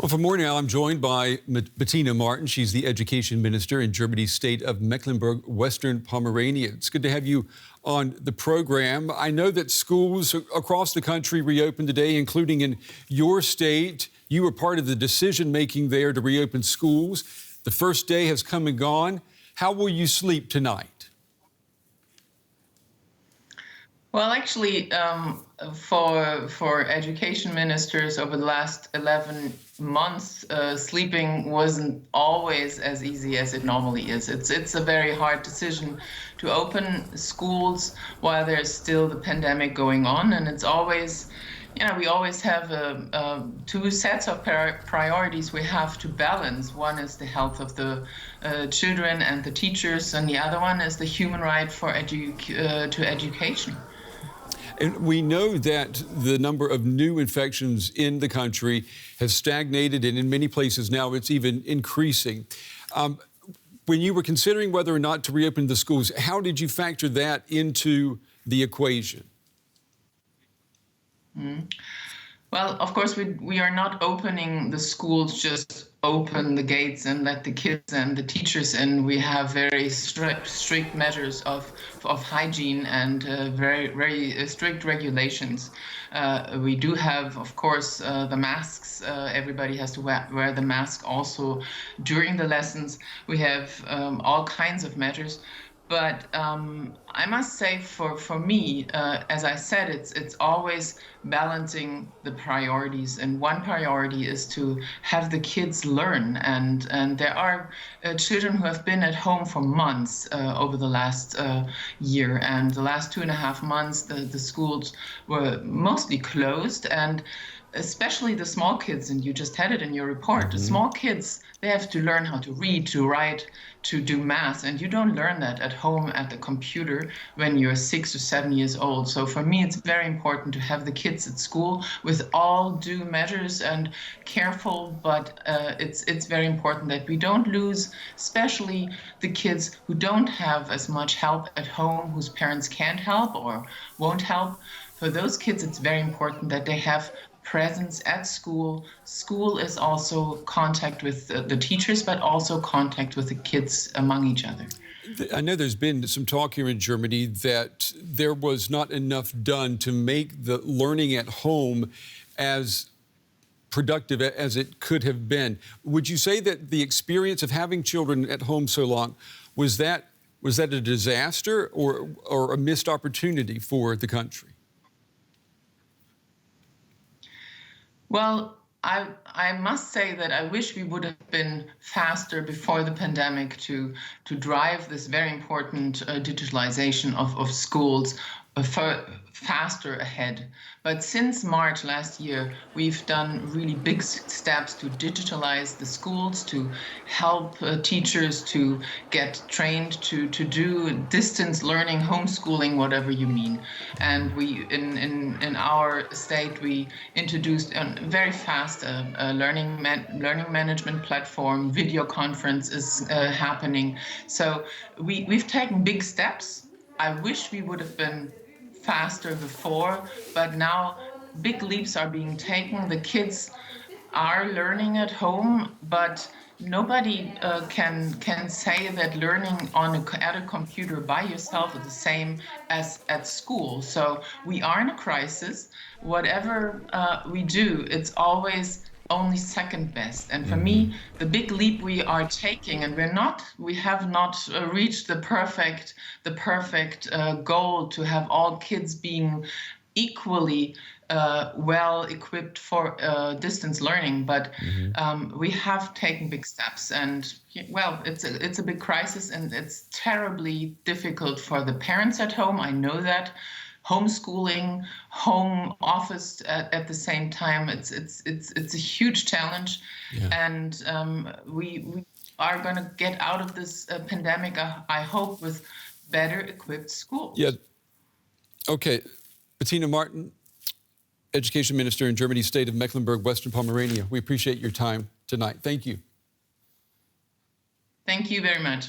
Well, for more now, I'm joined by Bettina Martin. She's the education minister in Germany's state of Mecklenburg-Western Pomerania. It's good to have you on the program. I know that schools across the country reopened today, including in your state. You were part of the decision-making there to reopen schools. The first day has come and gone. How will you sleep tonight? Well, actually, for education ministers over the last 11 months, sleeping wasn't always as easy as it normally is. It's a very hard decision to open schools while there's still the pandemic going on, and it's always, we always have two sets of priorities we have to balance. One is the health of the children and the teachers, and the other one is the human right to education. And we know that the number of new infections in the country has stagnated, and in many places now it's even increasing. When you were considering whether or not to reopen the schools, how did you factor that into the equation? Well, of course, we are not opening the schools, just open the gates and let the kids and the teachers in. We have very strict measures of hygiene and very strict regulations. We do have, of course, the masks. Everybody has to wear the mask also during the lessons. We have all kinds of measures. But I must say, for me, as I said, it's always balancing the priorities. And one priority is to have the kids learn. And there are children who have been at home for months over the last year. And the last 2.5 months, the schools were mostly closed. And especially the small kids, and you just had it in your report, the small kids, they have to learn how to read, to write, to do math, and you don't learn that at home at the computer when you're 6 or 7 years old. So for me, it's very important to have the kids at school with all due measures and careful, but it's very important that we don't lose, especially the kids who don't have as much help at home, whose parents can't help or won't help. For those kids, it's very important that they have presence at school. School is also contact with the teachers, but also contact with the kids among each other. I know there's been some talk here in Germany that there was not enough done to make the learning at home as productive as it could have been. Would you say that the experience of having children at home so long, was that a disaster or a missed opportunity for the country? Well, I must say that I wish we would have been faster before the pandemic to drive this very important digitalization of schools faster ahead. But since March last year, we've done really big steps to digitalize the schools, to help teachers to get trained to do distance learning, homeschooling, whatever you mean. And we, in our state, we introduced a very fast learning management platform. Video conference is happening. So we've taken big steps. I wish we would have been faster before, but now big leaps are being taken. The kids are learning at home, but nobody can say that learning at a computer by yourself is the same as at school. So we are in a crisis. Whatever we do, it's always only second best. And for me, the big leap we are taking, and we have not reached the perfect goal to have all kids being equally well equipped for distance learning, but we have taken big steps. And well, it's a big crisis, and it's terribly difficult for the parents at home. I know that. Homeschooling, home office at the same time. It's a huge challenge, and we are going to get out of this pandemic, I hope, with better equipped schools. Yeah. Okay, Bettina Martin, Education Minister in Germany's state of Mecklenburg-Western Pomerania. We appreciate your time tonight. Thank you. Thank you very much.